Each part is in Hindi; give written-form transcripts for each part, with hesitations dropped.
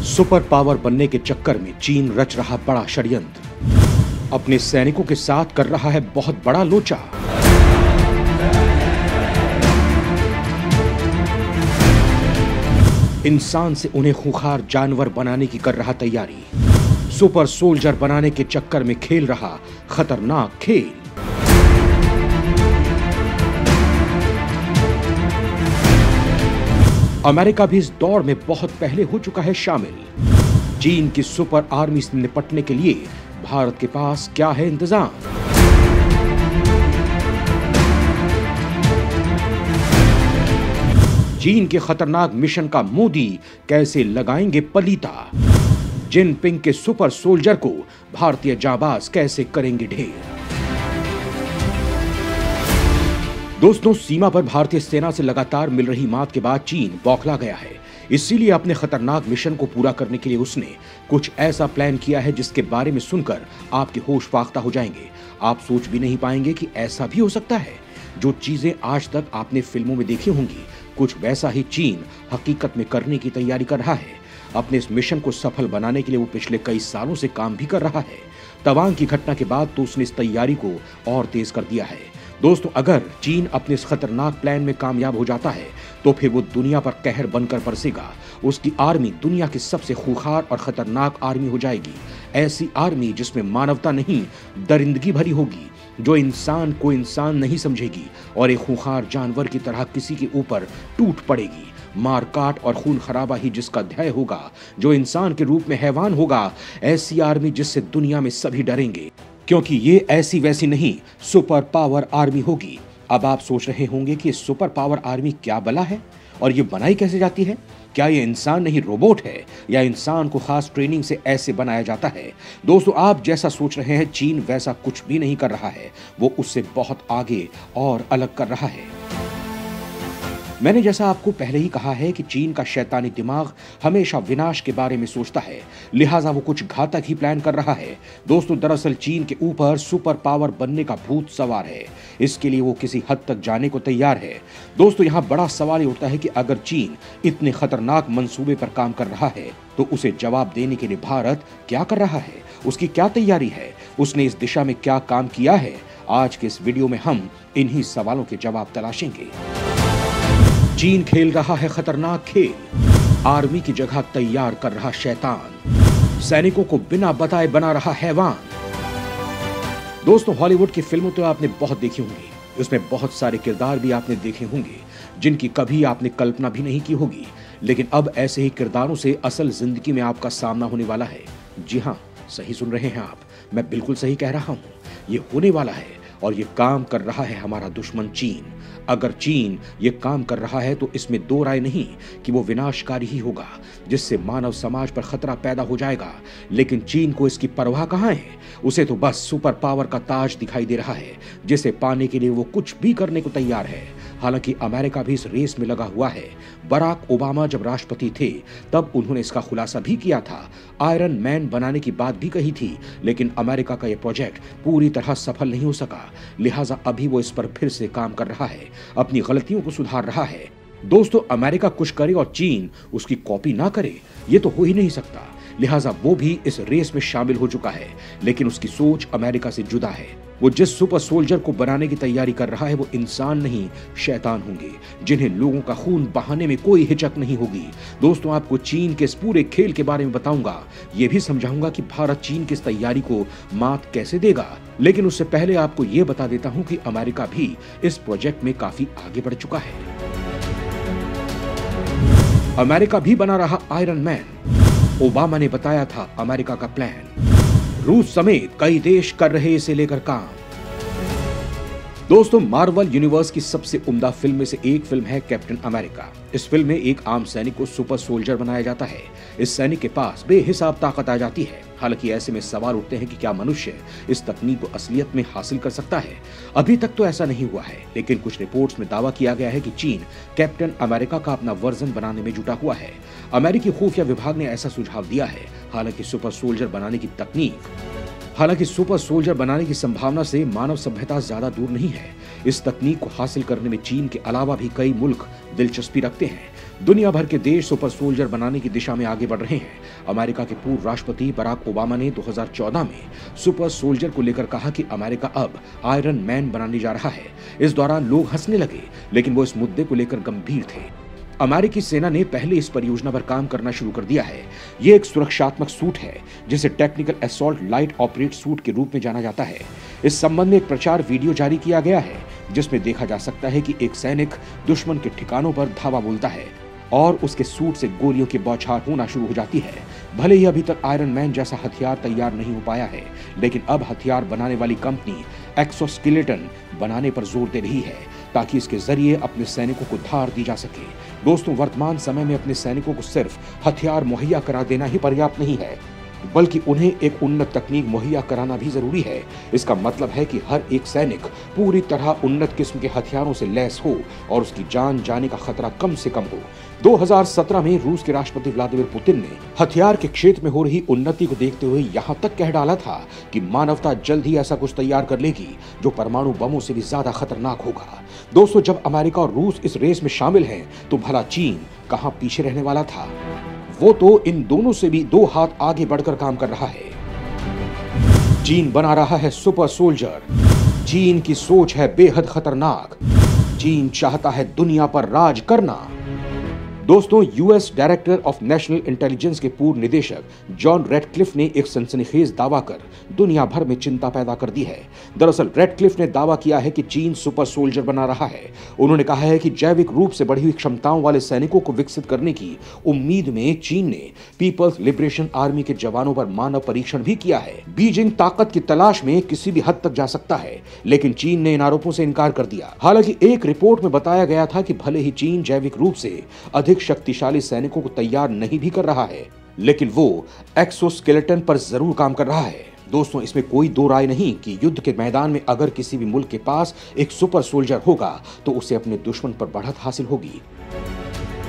सुपर पावर बनने के चक्कर में चीन रच रहा बड़ा षड्यंत्र, अपने सैनिकों के साथ कर रहा है बहुत बड़ा लोचा। इंसान से उन्हें खूंखार जानवर बनाने की कर रहा तैयारी, सुपर सोल्जर बनाने के चक्कर में खेल रहा खतरनाक खेल। अमेरिका भी इस दौड़ में बहुत पहले हो चुका है शामिल। चीन की सुपर आर्मी से निपटने के लिए भारत के पास क्या है इंतजाम? चीन के खतरनाक मिशन का मोदी कैसे लगाएंगे पलीता? जिनपिंग के सुपर सोल्जर को भारतीय जाबाज कैसे करेंगे ढेर? दोस्तों, सीमा पर भारतीय सेना से लगातार मिल रही मात के बाद चीन बौखला गया है। इसीलिए अपने खतरनाक मिशन को पूरा करने के लिए उसने कुछ ऐसा प्लान किया है जिसके बारे में सुनकर आपके होश फाख्ता हो जाएंगे। आप सोच भी नहीं पाएंगे कि ऐसा भी हो सकता है। जो चीजें आज तक आपने फिल्मों में देखी होंगी, कुछ वैसा ही चीन हकीकत में करने की तैयारी कर रहा है। अपने इस मिशन को सफल बनाने के लिए वो पिछले कई सालों से काम भी कर रहा है। तवांग की घटना के बाद तो उसने इस तैयारी को और तेज कर दिया है। दोस्तों, अगर चीन अपने इस खतरनाक प्लान में कामयाब हो जाता है तो फिर वो दुनिया पर कहर बनकर बरसेगा। उसकी आर्मी दुनिया की सबसे खूंखार और खतरनाक आर्मी हो जाएगी। ऐसी आर्मी जिसमें मानवता नहीं, दरिंदगी भरी होगी, जो इंसान को इंसान नहीं समझेगी और एक खूंखार जानवर की तरह किसी के ऊपर टूट पड़ेगी। मार काट और खून खराबा ही जिसका ध्येय होगा, जो इंसान के रूप में हैवान होगा। ऐसी आर्मी जिससे दुनिया में सभी डरेंगे, क्योंकि ये ऐसी वैसी नहीं, सुपर पावर आर्मी होगी। अब आप सोच रहे होंगे कि सुपर पावर आर्मी क्या बला है और ये बनाई कैसे जाती है? क्या ये इंसान नहीं रोबोट है, या इंसान को खास ट्रेनिंग से ऐसे बनाया जाता है? दोस्तों, आप जैसा सोच रहे हैं चीन वैसा कुछ भी नहीं कर रहा है। वो उससे बहुत आगे और अलग कर रहा है। मैंने जैसा आपको पहले ही कहा है कि चीन का शैतानी दिमाग हमेशा विनाश के बारे में सोचता है, लिहाजा वो कुछ घातक ही प्लान कर रहा है। दोस्तों, दरअसल चीन के ऊपर सुपर पावर बनने का भूत सवार है। इसके लिए वो किसी हद तक जाने को तैयार है। दोस्तों, यहाँ बड़ा सवाल ये उठता है कि अगर चीन इतने खतरनाक मंसूबे पर काम कर रहा है तो उसे जवाब देने के लिए भारत क्या कर रहा है? उसकी क्या तैयारी है? उसने इस दिशा में क्या काम किया है? आज के इस वीडियो में हम इन्हीं सवालों के जवाब तलाशेंगे। चीन खेल रहा है खतरनाक खेल, आर्मी की जगह तैयार कर रहा शैतान, सैनिकों को बिना बताए बना रहा हैवान। दोस्तों, हॉलीवुड की फिल्मों तो आपने बहुत देखी होंगी। उसमें बहुत सारे किरदार भी आपने देखे होंगे जिनकी कभी आपने कल्पना भी नहीं की होगी। लेकिन अब ऐसे ही किरदारों से असल जिंदगी में आपका सामना होने वाला है। जी हाँ, सही सुन रहे हैं आप, मैं बिल्कुल सही कह रहा हूँ। ये होने वाला है और ये काम कर रहा है हमारा दुश्मन चीन। अगर चीन ये काम कर रहा है तो इसमें दो राय नहीं कि वो विनाशकारी ही होगा, जिससे मानव समाज पर खतरा पैदा हो जाएगा। लेकिन चीन को इसकी परवाह कहाँ है? उसे तो बस सुपर पावर का ताज दिखाई दे रहा है, जिसे पाने के लिए वो कुछ भी करने को तैयार है। हालांकि अमेरिका भी इस रेस में लगा हुआ है। बराक ओबामा जब राष्ट्रपति थे तब उन्होंने इसका खुलासा भी किया था, आयरन मैन बनाने की बात भी कही थी। लेकिन अमेरिका का यह प्रोजेक्ट पूरी तरह सफल नहीं हो सका, लिहाजा अभी वो इस पर फिर से काम कर रहा है, अपनी गलतियों को सुधार रहा है। दोस्तों, अमेरिका कुछ करे और चीन उसकी कॉपी ना करे, ये तो हो ही नहीं सकता। लिहाजा वो भी इस रेस में शामिल हो चुका है, लेकिन उसकी सोच अमेरिका से जुदा है। वो जिस सुपर सोल्जर को बनाने की तैयारी कर रहा है वो इंसान नहीं, शैतान होंगे, जिन्हें लोगों का खून बहाने में कोई हिचक नहीं होगी। दोस्तों, आपको चीन के इस पूरे खेल के बारे में बताऊंगा। ये भी समझाऊंगा कि भारत चीन की इस तैयारी को मात कैसे देगा। लेकिन उससे पहले आपको ये बता देता हूं कि अमेरिका भी इस प्रोजेक्ट में काफी आगे बढ़ चुका है। अमेरिका भी बना रहा आयरन मैन। ओबामा ने बताया था अमेरिका का प्लान। रूस समेत कई देश कर रहे इसे लेकर काम। दोस्तों, मार्वल यूनिवर्स की सबसे उम्दा फिल्म में से एक फिल्म है कैप्टन अमेरिका। इस फिल्म में एक आम सैनिक को सुपर सोल्जर बनाया जाता है। इस सैनिक के पास बेहिसाब ताकत आ जाती है। हालांकि ऐसे में सवाल उठते हैं कि क्या मनुष्य इस तकनीक को असलियत में हासिल कर सकता है? अभी तक तो ऐसा नहीं हुआ है, लेकिन कुछ रिपोर्ट्स में दावा किया गया है कि चीन कैप्टन अमेरिका का अपना वर्जन बनाने में जुटा हुआ है। अमेरिकी खुफिया विभाग ने ऐसा सुझाव दिया है। हालांकि सुपर सोल्जर बनाने की तकनीक हालांकि सुपर सोल्जर बनाने की संभावना से मानव सभ्यता ज्यादा दूर नहीं है। इस तकनीक को हासिल करने में चीन के अलावा भी कई मुल्क दिलचस्पी रखते हैं। दुनिया भर के देश सुपर सोल्जर बनाने की दिशा में आगे बढ़ रहे हैं। अमेरिका के पूर्व राष्ट्रपति बराक ओबामा ने 2014 में सुपर सोल्जर को लेकर कहा कि अमेरिका अब आयरन मैन बनाने जा रहा है। इस दौरान लोग हंसने लगे, लेकिन वो इस मुद्दे को लेकर गंभीर थे। अमेरिकी सेना ने पहले इस परियोजना पर काम करना शुरू कर दिया है। ये एक सुरक्षात्मक सूट है जिसे technical assault light operate suit के रूप में जाना जाता है। इस संबंध में एक प्रचार वीडियो जारी किया गया है जिसमें देखा जा सकता है कि एक सैनिक दुश्मन के ठिकानों पर धावा बोलता है और उसके सूट से गोलियों की बौछार होना शुरू हो जाती है। भले ही अभी तक आयरन मैन जैसा हथियार तैयार नहीं हो पाया है, लेकिन अब हथियार बनाने वाली कंपनी एक्सोस्केलेटन बनाने पर जोर दे रही है ताकि इसके जरिए अपने सैनिकों को धार दी जा सके। दोस्तों, वर्तमान समय में अपने सैनिकों को सिर्फ हथियार मुहैया करा देना ही पर्याप्त नहीं है, बल्कि उन्हें एक उन्नत तकनीक मुहैया कराना भी जरूरी है। इसका मतलब है कि हर एक सैनिक पूरी तरह उन्नत किस्म के हथियारों से लैस हो और उसकी जान जाने का खतरा कम से कम हो। 2017 में रूस के राष्ट्रपति व्लादिमीर पुतिन ने हथियार के क्षेत्र में हो रही उन्नति को देखते हुए यहाँ तक कह डाला था कि मानवता जल्द ही ऐसा कुछ तैयार कर लेगी जो परमाणु बमों से भी ज्यादा खतरनाक होगा। दोस्तों, जब अमेरिका और रूस इस रेस में शामिल हैं, तो भला चीन कहाँ पीछे रहने वाला था? वो तो इन दोनों से भी 2 हाथ आगे बढ़कर काम कर रहा है। चीन बना रहा है सुपर सोल्जर। चीन की सोच है बेहद खतरनाक। चीन चाहता है दुनिया पर राज करना। दोस्तों, US director of national intelligence के पूर्व निदेशक जॉन रेडक्लिफ ने एक सनसनीखेज दावा कर दुनिया भर में चिंता पैदा कर दी है। दरअसल रेडक्लिफ ने दावा किया है कि चीन सुपर सोल्जर बना रहा है। उन्होंने कहा है कि जैविक रूप से बढ़ी हुई क्षमताओं वाले सैनिकों को विकसित करने की उम्मीद में चीन ने पीपल्स लिबरेशन आर्मी के जवानों पर मानव परीक्षण भी किया है। बीजिंग ताकत की तलाश में किसी भी हद तक जा सकता है, लेकिन चीन ने इन आरोपों से इनकार कर दिया। हालांकि एक रिपोर्ट में बताया गया था कि भले ही चीन जैविक रूप से अधिक शक्तिशाली सैनिकों को तैयार नहीं भी कर रहा है, लेकिन वो एक्सोस्केलेटन पर जरूर काम कर रहा है। दोस्तों, इसमें कोई दो राय नहीं कि युद्ध के मैदान में अगर किसी भी मुल्क के पास एक सुपर सोल्जर होगा तो उसे अपने दुश्मन पर बढ़त हासिल होगी।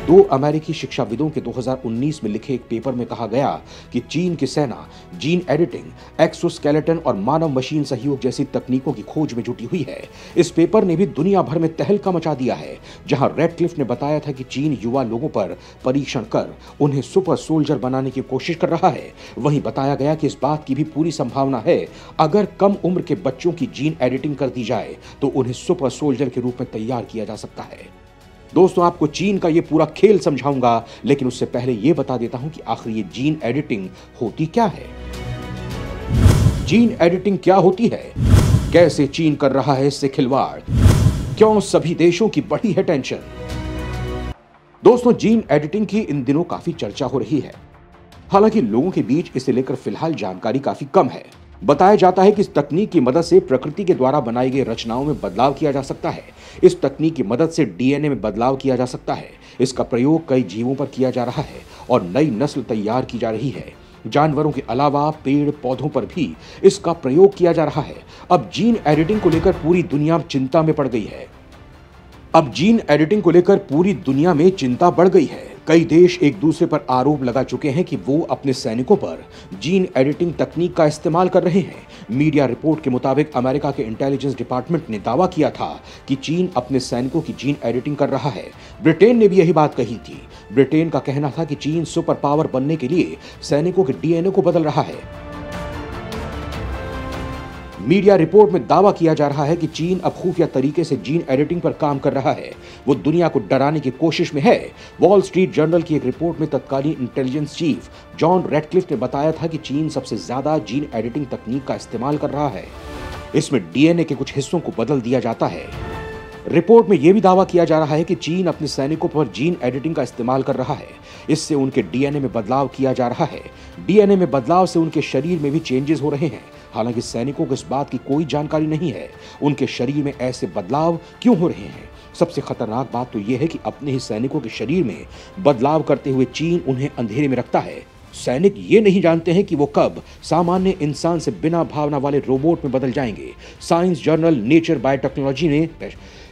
2 अमेरिकी शिक्षाविदों के 2019 में लिखे एक पेपर में कहा गया कि चीन की सेना जीन एडिटिंग, एक्सोस्केलेटन और मानव मशीन सहयोग जैसी तकनीकों की खोज में जुटी हुई है। इस पेपर ने भी दुनिया भर में तहलका मचा दिया है, जहां रेडक्लिफ ने बताया था कि चीन युवा लोगों पर परीक्षण कर उन्हें सुपर सोल्जर बनाने की कोशिश कर रहा है। वहीं बताया गया कि इस बात की भी पूरी संभावना है, अगर कम उम्र के बच्चों की जीन एडिटिंग कर दी जाए तो उन्हें सुपर सोल्जर के रूप में तैयार किया जा सकता है। दोस्तों, आपको चीन का ये पूरा खेल समझाऊंगा, लेकिन उससे पहले ये बता देता हूं कि आखिर ये जीन एडिटिंग होती क्या है। जीन एडिटिंग क्या होती है, कैसे चीन कर रहा है इससे खिलवाड़, क्यों सभी देशों की बढ़ी है टेंशन। दोस्तों, जीन एडिटिंग की इन दिनों काफी चर्चा हो रही है। हालांकि लोगों के बीच इसे लेकर फिलहाल जानकारी काफी कम है। बताया जाता है कि इस तकनीक की मदद से प्रकृति के द्वारा बनाई गई रचनाओं में बदलाव किया जा सकता है। इस तकनीक की मदद से डीएनए में बदलाव किया जा सकता है। इसका प्रयोग कई जीवों पर किया जा रहा है और नई नस्ल तैयार की जा रही है। जानवरों के अलावा पेड़ पौधों पर भी इसका प्रयोग किया जा रहा है। अब जीन एडिटिंग को लेकर पूरी दुनिया चिंता में पड़ गई है। चिंता बढ़ गई है। कई देश एक दूसरे पर आरोप लगा चुके हैं कि वो अपने सैनिकों पर जीन एडिटिंग तकनीक का इस्तेमाल कर रहे हैं। मीडिया रिपोर्ट के मुताबिक अमेरिका के इंटेलिजेंस डिपार्टमेंट ने दावा किया था कि चीन अपने सैनिकों की जीन एडिटिंग कर रहा है। ब्रिटेन ने भी यही बात कही थी। ब्रिटेन का कहना था कि चीन सुपर पावर बनने के लिए सैनिकों के डीएनए को बदल रहा है। मीडिया रिपोर्ट में दावा किया जा रहा है कि चीन अब खुफिया तरीके से जीन एडिटिंग पर काम कर रहा है। वो दुनिया को डराने की कोशिश में है। वॉल स्ट्रीट जर्नल की एक रिपोर्ट में तत्कालीन इंटेलिजेंस चीफ जॉन रेडक्लिफ ने बताया था कि चीन सबसे ज्यादा जीन एडिटिंग तकनीक का इस्तेमाल कर रहा है। इसमें डीएनए के कुछ हिस्सों को बदल दिया जाता है। रिपोर्ट में यह भी दावा किया जा रहा है कि चीन अपने सैनिकों पर जीन एडिटिंग का इस्तेमाल कर रहा है। इससे उनके डीएनए में बदलाव किया जा रहा है। डीएनए में बदलाव से उनके शरीर में भी चेंजेस हो रहे हैं। हालांकि सैनिकों को इस बात की कोई जानकारी नहीं है उनके शरीर में ऐसे बदलाव क्यों हो रहे हैं। सबसे खतरनाक बात तो यह है कि अपने ही सैनिकों के शरीर में बदलाव करते हुए चीन उन्हें अंधेरे में रखता है। सैनिक ये नहीं जानते हैं कि वो कब सामान्य इंसान से बिना भावना वाले रोबोट में बदल जाएंगे। साइंस जर्नल नेचर बायोटेक्नोलॉजी ने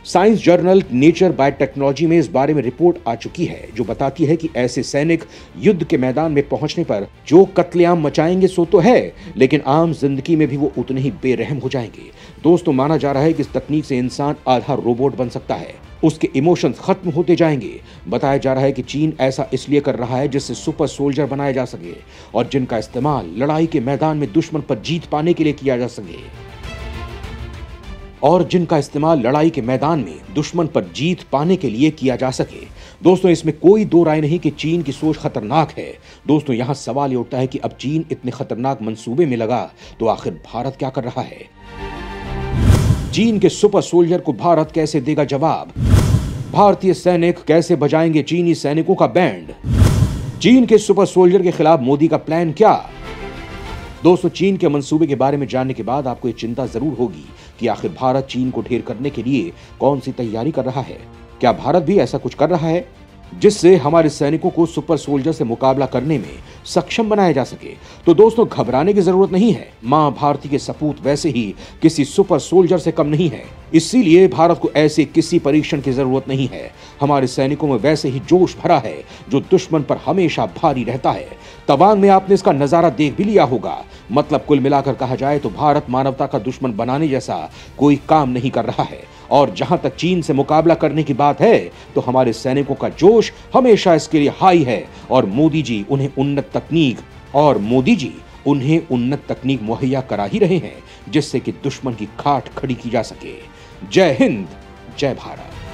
साइंस जर्नल नेचर बायोटेक्नोलॉजी में इस बारे में रिपोर्ट आ चुकी है जो बताती है कि ऐसे सैनिक युद्ध के मैदान में पहुंचने पर जो कत्लेआम मचाएंगे सो तो है, लेकिन आम जिंदगी में भी वो उतने ही बेरहम हो जाएंगे। दोस्तों, माना जा रहा है कि इस तकनीक से इंसान आधा रोबोट बन सकता है, उसके इमोशंस खत्म होते जाएंगे। बताया जा रहा है कि चीन ऐसा इसलिए कर रहा है जिससे सुपर सोल्जर बनाए जा सके और जिनका इस्तेमाल लड़ाई के मैदान में दुश्मन पर जीत पाने के लिए किया जा सके दोस्तों, इसमें कोई दो राय नहीं कि चीन की सोच खतरनाक है। दोस्तों, यहां सवाल ये उठता है कि अब चीन इतने खतरनाक मंसूबे में लगा तो आखिर भारत क्या कर रहा है? चीन के सुपर सोल्जर को भारत कैसे देगा जवाब? भारतीय सैनिक कैसे बजाएंगे चीनी सैनिकों का बैंड? चीन के सुपर सोल्जर के खिलाफ मोदी का प्लान क्या? दोस्तों, चीन के मंसूबे के बारे में जानने के बाद आपको ये चिंता जरूर होगी कि आखिर भारत चीन को ढेर करने के लिए कौन सी तैयारी कर रहा है। क्या भारत भी ऐसा कुछ कर रहा है जिससे हमारे सैनिकों को सुपर सोल्जर से मुकाबला करने में सक्षम बनाया जा सके? तो दोस्तों, घबराने की जरूरत नहीं है। मां भारती के सपूत वैसे ही किसी सुपर सोल्जर से कम नहीं है, इसीलिए भारत को ऐसे किसी परीक्षण की जरूरत नहीं है। हमारे सैनिकों में वैसे ही जोश भरा है जो दुश्मन पर हमेशा भारी रहता है। तवांग में आपने इसका नजारा देख भी लिया होगा। मतलब कुल मिलाकर कहा जाए तो भारत मानवता का दुश्मन बनाने जैसा कोई काम नहीं कर रहा है। और जहां तक चीन से मुकाबला करने की बात है तो हमारे सैनिकों का जोश हमेशा इसके लिए हाई है और मोदी जी उन्हें उन्नत तकनीक मुहैया करा ही रहे हैं जिससे कि दुश्मन की खाट खड़ी की जा सके। जय हिंद, जय भारत।